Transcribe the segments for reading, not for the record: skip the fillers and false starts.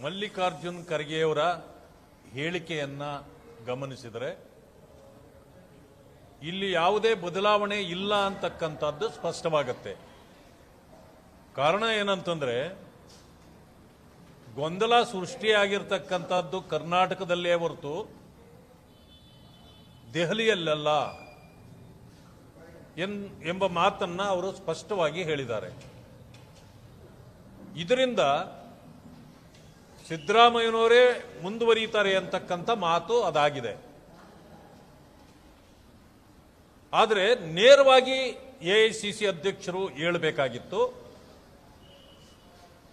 ಮಲ್ಲಿಕಾರ್ಜುನ್ ಖರ್ಗೆಯವರ ಹೇಳಿಕೆಯನ್ನ ಗಮನಿಸಿದರೆ ಇಲ್ಲಿ ಯಾವುದೇ ಬದಲಾವಣೆ ಇಲ್ಲ ಅಂತಕ್ಕಂಥದ್ದು ಸ್ಪಷ್ಟವಾಗುತ್ತೆ. ಕಾರಣ ಏನಂತಂದ್ರೆ ಗೊಂದಲ ಸೃಷ್ಟಿಯಾಗಿರ್ತಕ್ಕಂಥದ್ದು ಕರ್ನಾಟಕದಲ್ಲೇ ಹೊರತು ದೆಹಲಿಯಲ್ಲ ಎಂಬ ಮಾತನ್ನ ಅವರು ಸ್ಪಷ್ಟವಾಗಿ ಹೇಳಿದ್ದಾರೆ. ಇದರಿಂದ ಸಿದ್ದರಾಮಯ್ಯನವರೇ ಮುಂದುವರಿಯುತ್ತಾರೆ ಅಂತಕ್ಕಂಥ ಮಾತು ಅದಾಗಿದೆ. ಆದರೆ ನೇರವಾಗಿ ಎಐಸಿಸಿ ಅಧ್ಯಕ್ಷರು ಹೇಳಬೇಕಾಗಿತ್ತು,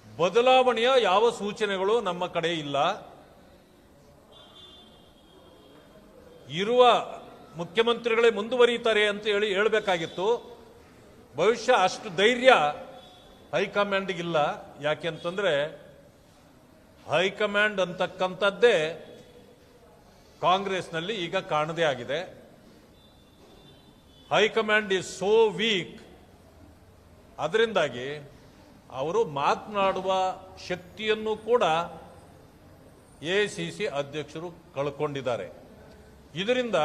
ಬದಲಾವಣೆಯ ಯಾವ ಸೂಚನೆಗಳು ನಮ್ಮ ಕಡೆ ಇಲ್ಲ, ಇರುವ ಮುಖ್ಯಮಂತ್ರಿಗಳೇ ಮುಂದುವರಿಯುತ್ತಾರೆ ಅಂತ ಹೇಳಬೇಕಾಗಿತ್ತು. ಬಹುಶಃ ಅಷ್ಟು ಧೈರ್ಯ ಹೈಕಮಾಂಡ್ಗಿಲ್ಲ. ಯಾಕೆಂತಂದ್ರೆ ಹೈಕಮಾಂಡ್ ಅಂತಕ್ಕಂಥದ್ದೇ ಕಾಂಗ್ರೆಸ್ನಲ್ಲಿ ಈಗ ಕಾಣದೇ ಆಗಿದೆ. High command is so weak. ಅದರಿಂದಾಗಿ ಅವರು ಮಾತನಾಡುವ ಶಕ್ತಿಯನ್ನು ಕೂಡ ಎಐಸಿಸಿ ಅಧ್ಯಕ್ಷರು ಕಳ್ಕೊಂಡಿದ್ದಾರೆ. ಇದರಿಂದ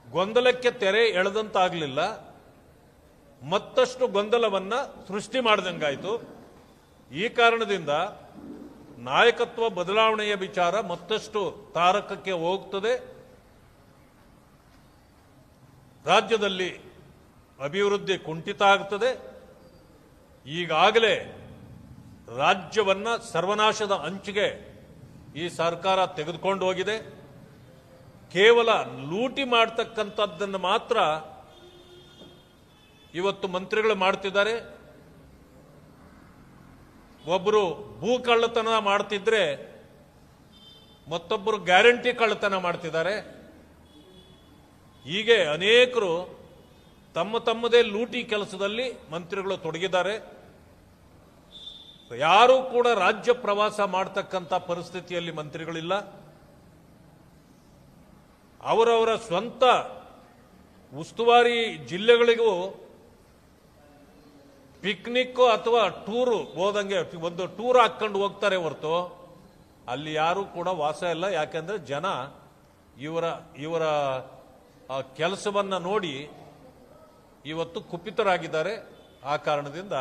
ಗೊಂದಲಕ್ಕೆ ತೆರೆ ಎಳೆದಂತಾಗಲಿಲ್ಲ, ಮತ್ತಷ್ಟು ಗೊಂದಲವನ್ನ ಸೃಷ್ಟಿ ಮಾಡಿದಂಗಾಯಿತು. ಈ ಕಾರಣದಿಂದ ನಾಯಕತ್ವ ಬದಲಾವಣೆಯ ವಿಚಾರ ಮತ್ತಷ್ಟು ತಾರಕಕ್ಕೆ ಹೋಗುತ್ತದೆ. ರಾಜ್ಯದಲ್ಲಿ ಅಭಿವೃದ್ಧಿ ಕುಂಠಿತ ಆಗುತ್ತದೆ. ಈಗಾಗಲೇ ರಾಜ್ಯವನ್ನ ಸರ್ವನಾಶದ ಅಂಚಿಗೆ ಈ ಸರ್ಕಾರ ತೆಗೆದುಕೊಂಡು ಹೋಗಿದೆ. ಕೇವಲ ಲೂಟಿ ಮಾಡತಕ್ಕಂಥದ್ದನ್ನು ಮಾತ್ರ ಇವತ್ತು ಮಂತ್ರಿಗಳು ಮಾಡ್ತಿದ್ದಾರೆ. ಒಬ್ಬರು ಭೂ ಕಳ್ಳತನ ಮಾಡ್ತಿದ್ರೆ ಮತ್ತೊಬ್ಬರು ಗ್ಯಾರಂಟಿ ಕಳ್ಳತನ ಮಾಡ್ತಿದ್ದಾರೆ. ಹೀಗೆ ಅನೇಕರು ತಮ್ಮದೇ ಲೂಟಿ ಕೆಲಸದಲ್ಲಿ ಮಂತ್ರಿಗಳು ತೊಡಗಿದ್ದಾರೆ. ಯಾರೂ ಕೂಡ ರಾಜ್ಯ ಪ್ರವಾಸ ಮಾಡತಕ್ಕಂಥ ಪರಿಸ್ಥಿತಿಯಲ್ಲಿ ಮಂತ್ರಿಗಳಿಲ್ಲ. ಅವರವರ ಸ್ವಂತ ಉಸ್ತುವಾರಿ ಜಿಲ್ಲೆಗಳಿಗೂ ಪಿಕ್ನಿಕ್ ಅಥವಾ ಟೂರು ಹೋದಂಗೆ ಒಂದು ಟೂರ್ ಹಾಕೊಂಡು ಹೋಗ್ತಾರೆ ಹೊರತು ಅಲ್ಲಿ ಯಾರು ಕೂಡ ವಾಸ ಇಲ್ಲ. ಯಾಕೆಂದ್ರೆ ಜನ ಇವರ ಕೆಲಸವನ್ನ ನೋಡಿ ಇವತ್ತು ಕುಪಿತರಾಗಿದ್ದಾರೆ. ಆ ಕಾರಣದಿಂದ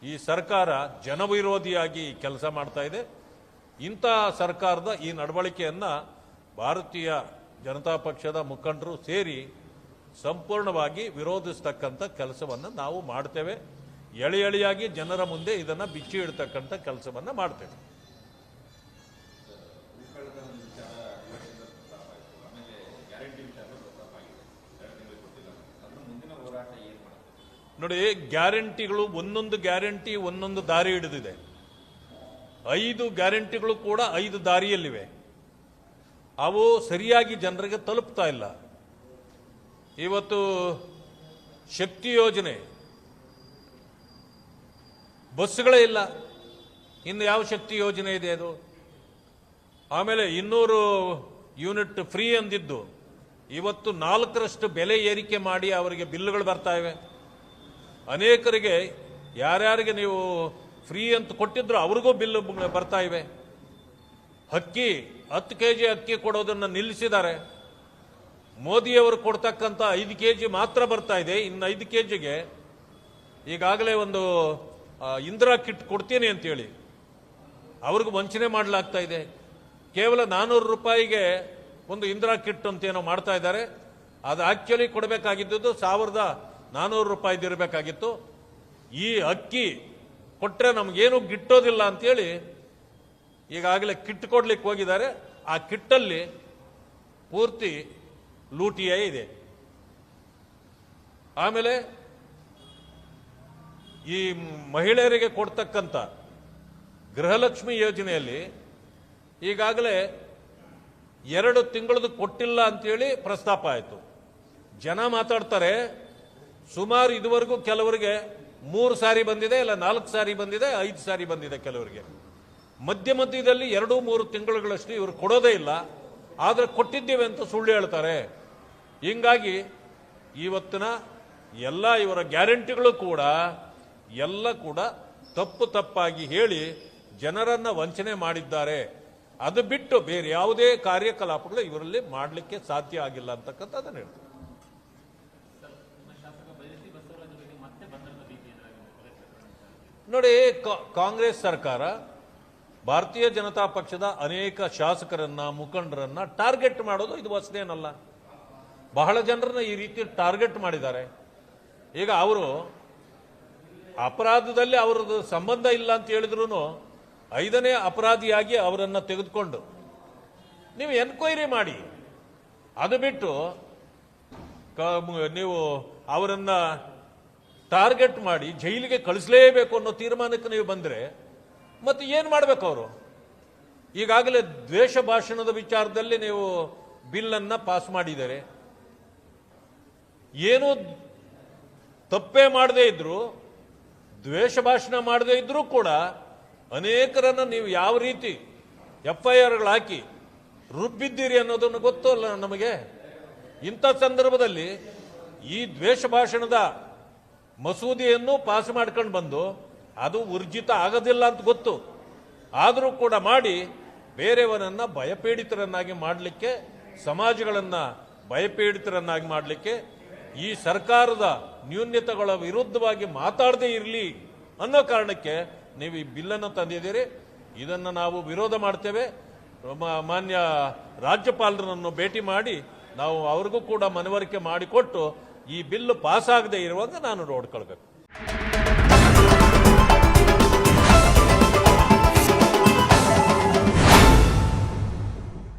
ಈ ಸರ್ಕಾರ ಜನವಿರೋಧಿಯಾಗಿ ಕೆಲಸ ಮಾಡ್ತಾ ಇದೆ. ಇಂತಹ ಸರ್ಕಾರದ ಈ ನಡವಳಿಕೆಯನ್ನ ಭಾರತೀಯ ಜನತಾ ಪಕ್ಷದ ಮುಖಂಡರು ಸೇರಿ ಸಂಪೂರ್ಣವಾಗಿ ವಿರೋಧಿಸತಕ್ಕಂಥ ಕೆಲಸವನ್ನು ನಾವು ಮಾಡ್ತೇವೆ. ಎಳೆಯಾಗಿ ಜನರ ಮುಂದೆ ಇದನ್ನ ಬಿಚ್ಚಿ ಇಡ್ತಕ್ಕಂಥ ಕೆಲಸವನ್ನ ಮಾಡ್ತೇವೆ. ನೋಡಿ, ಗ್ಯಾರಂಟಿಗಳು ಒಂದೊಂದು ಗ್ಯಾರಂಟಿ ಒಂದೊಂದು ದಾರಿ ಹಿಡಿದಿದೆ. 5 ಗ್ಯಾರಂಟಿಗಳು ಕೂಡ 5 ದಾರಿಯಲ್ಲಿವೆ. ಅವು ಸರಿಯಾಗಿ ಜನರಿಗೆ ತಲುಪ್ತಾ ಇಲ್ಲ. ಇವತ್ತು ಶಕ್ತಿ ಯೋಜನೆ ಬಸ್ಗಳೇ ಇಲ್ಲ. ಇನ್ನು ಯಾವ ಶಕ್ತಿ ಯೋಜನೆ ಇದೆ ಅದು? ಆಮೇಲೆ 200 ಯೂನಿಟ್ ಫ್ರೀ ಅಂದಿದ್ದು ಇವತ್ತು 4ರಷ್ಟು ಬೆಲೆ ಏರಿಕೆ ಮಾಡಿ ಅವರಿಗೆ ಬಿಲ್ಗಳು ಬರ್ತಾ ಇವೆ. ಅನೇಕರಿಗೆ ಯಾರ್ಯಾರಿಗೆ ನೀವು ಫ್ರೀ ಅಂತ ಕೊಟ್ಟಿದ್ರು ಅವ್ರಿಗೂ ಬಿಲ್ ಬರ್ತಾ ಇವೆ. ಅಕ್ಕಿ 10 kg ಅಕ್ಕಿ ಕೊಡೋದನ್ನು ನಿಲ್ಲಿಸಿದ್ದಾರೆ. ಮೋದಿಯವರು ಕೊಡ್ತಕ್ಕಂಥ 5 kg ಮಾತ್ರ ಬರ್ತಾ ಇದೆ. ಇನ್ನು 5 kgಗೆ ಈಗಾಗಲೇ ಒಂದು ಇಂದಿರಾ ಕಿಟ್ ಕೊಡ್ತೀನಿ ಅಂತೇಳಿ ಅವ್ರಿಗೂ ವಂಚನೆ ಮಾಡಲಾಗ್ತಾ ಇದೆ. ಕೇವಲ 400 ರೂಪಾಯಿಗೆ ಒಂದು ಇಂದಿರಾ ಕಿಟ್ ಅಂತ ಏನೋ ಮಾಡ್ತಾ ಇದ್ದಾರೆ. ಅದು ಆಕ್ಚುಲಿ ಕೊಡಬೇಕಾಗಿದ್ದು 1400 ರೂಪಾಯಿದಿರಬೇಕಾಗಿತ್ತು. ಈ ಅಕ್ಕಿ ಕೊಟ್ಟರೆ ನಮಗೇನು ಗಿಟ್ಟೋದಿಲ್ಲ ಅಂತೇಳಿ ಈಗಾಗಲೇ ಕಿಟ್ ಕೊಡ್ಲಿಕ್ಕೆ ಹೋಗಿದ್ದಾರೆ. ಆ ಕಿಟ್ಟಲ್ಲಿ ಪೂರ್ತಿ ಲೂಟಿಯೇ ಇದೆ. ಆಮೇಲೆ ಈ ಮಹಿಳೆಯರಿಗೆ ಕೊಡ್ತಕ್ಕಂಥ ಗೃಹಲಕ್ಷ್ಮಿ ಯೋಜನೆಯಲ್ಲಿ ಈಗಾಗಲೇ 2 ತಿಂಗಳದ್ದು ಕೊಟ್ಟಿಲ್ಲ ಅಂತೇಳಿ ಪ್ರಸ್ತಾಪ ಆಯಿತು. ಜನ ಮಾತಾಡ್ತಾರೆ, ಸುಮಾರು ಇದುವರೆಗೂ ಕೆಲವರಿಗೆ 3 ಸಾರಿ ಬಂದಿದೆ, ಇಲ್ಲ 4 ಸಾರಿ ಬಂದಿದೆ, 5 ಸಾರಿ ಬಂದಿದೆ ಕೆಲವರಿಗೆ. ಮಧ್ಯದಲ್ಲಿ 2-3 ತಿಂಗಳುಗಳಷ್ಟು ಇವರು ಕೊಡೋದೇ ಇಲ್ಲ. ಆದರೆ ಕೊಟ್ಟಿದ್ದೇವೆ ಅಂತ ಸುಳ್ಳು ಹೇಳ್ತಾರೆ. ಹಿಂಗಾಗಿ ಇವತ್ತಿನ ಎಲ್ಲ ಇವರ ಗ್ಯಾರಂಟಿಗಳು ಕೂಡ ತಪ್ಪಾಗಿ ಹೇಳಿ ಜನರನ್ನ ವಂಚನೆ ಮಾಡಿದ್ದಾರೆ. ಅದು ಬಿಟ್ಟು ಬೇರೆ ಯಾವುದೇ ಕಾರ್ಯಕಲಾಪಗಳು ಇವರಲ್ಲಿ ಮಾಡಲಿಕ್ಕೆ ಸಾಧ್ಯ ಆಗಿಲ್ಲ ಅಂತಕ್ಕಂಥದ್ದನ್ನು ಹೇಳ್ತಾರೆ. ನೋಡಿ, ಕಾಂಗ್ರೆಸ್ ಸರ್ಕಾರ ಭಾರತೀಯ ಜನತಾ ಪಕ್ಷದ ಅನೇಕ ಶಾಸಕರನ್ನ ಮುಖಂಡರನ್ನ ಟಾರ್ಗೆಟ್ ಮಾಡೋದು ಇದು ಹೊಸದೇನಲ್ಲ. ಬಹಳ ಜನರನ್ನ ಈ ರೀತಿ ಟಾರ್ಗೆಟ್ ಮಾಡಿದ್ದಾರೆ. ಈಗ ಅವರು ಅಪರಾಧದಲ್ಲಿ ಅವರದ್ದು ಸಂಬಂಧ ಇಲ್ಲ ಅಂತ ಹೇಳಿದ್ರು 5ನೇ ಅಪರಾಧಿಯಾಗಿ ಅವರನ್ನು ತೆಗೆದುಕೊಂಡು ನೀವು ಎನ್ಕ್ವೈರಿ ಮಾಡಿ. ಅದು ಬಿಟ್ಟು ನೀವು ಅವರನ್ನ ಟಾರ್ಗೆಟ್ ಮಾಡಿ ಜೈಲಿಗೆ ಕಳಿಸಲೇಬೇಕು ಅನ್ನೋ ತೀರ್ಮಾನಕ್ಕೆ ನೀವು ಬಂದರೆ ಮತ್ತೆ ಏನು ಮಾಡಬೇಕು ಅವರು? ಈಗಾಗಲೇ ದ್ವೇಷ ಭಾಷಣದ ವಿಚಾರದಲ್ಲಿ ನೀವು ಬಿಲ್ಲನ್ನು ಪಾಸ್ ಮಾಡಿದ್ದಾರೆ. ಏನು ತಪ್ಪೇ ಮಾಡದೇ ಇದ್ರು, ದ್ವೇಷ ಭಾಷಣ ಮಾಡದೇ ಇದ್ರೂ ಕೂಡ ಅನೇಕರನ್ನ ನೀವು ಯಾವ ರೀತಿ FIRಗಳು ಹಾಕಿ ರುಬ್ಬಿದ್ದೀರಿ ಅನ್ನೋದನ್ನು ಗೊತ್ತೂ ಅಲ್ಲ ನಮಗೆ. ಇಂಥ ಸಂದರ್ಭದಲ್ಲಿ ಈ ದ್ವೇಷ ಭಾಷಣದ ಮಸೂದೆಯನ್ನು ಪಾಸ್ ಮಾಡ್ಕೊಂಡು ಬಂದು ಅದು ಊರ್ಜಿತ ಆಗೋದಿಲ್ಲ ಅಂತ ಗೊತ್ತು, ಆದರೂ ಕೂಡ ಮಾಡಿ ಬೇರೆಯವರನ್ನ ಭಯಪೀಡಿತರನ್ನಾಗಿ ಮಾಡಲಿಕ್ಕೆ, ಸಮಾಜಗಳನ್ನು ಭಯಪೀಡಿತರನ್ನಾಗಿ ಮಾಡಲಿಕ್ಕೆ, ಈ ಸರ್ಕಾರದ ನ್ಯೂನ್ಯತೆಗಳ ವಿರುದ್ಧವಾಗಿ ಮಾತಾಡದೇ ಇರಲಿ ಅನ್ನೋ ಕಾರಣಕ್ಕೆ ನೀವು ಈ ಬಿಲ್ಲನ್ನು ತಂದಿದ್ದೀರಿ. ಇದನ್ನು ನಾವು ವಿರೋಧ ಮಾಡ್ತೇವೆ. ಮಾನ್ಯ ರಾಜ್ಯಪಾಲರನ್ನು ಭೇಟಿ ಮಾಡಿ ನಾವು ಅವ್ರಿಗೂ ಕೂಡ ಮನವರಿಕೆ ಮಾಡಿಕೊಟ್ಟು ಈ ಬಿಲ್ ಪಾಸ್ ಆಗದೆ ಇರುವಾಗ ನಾನು ನೋಡ್ಕೊಳ್ಬೇಕು.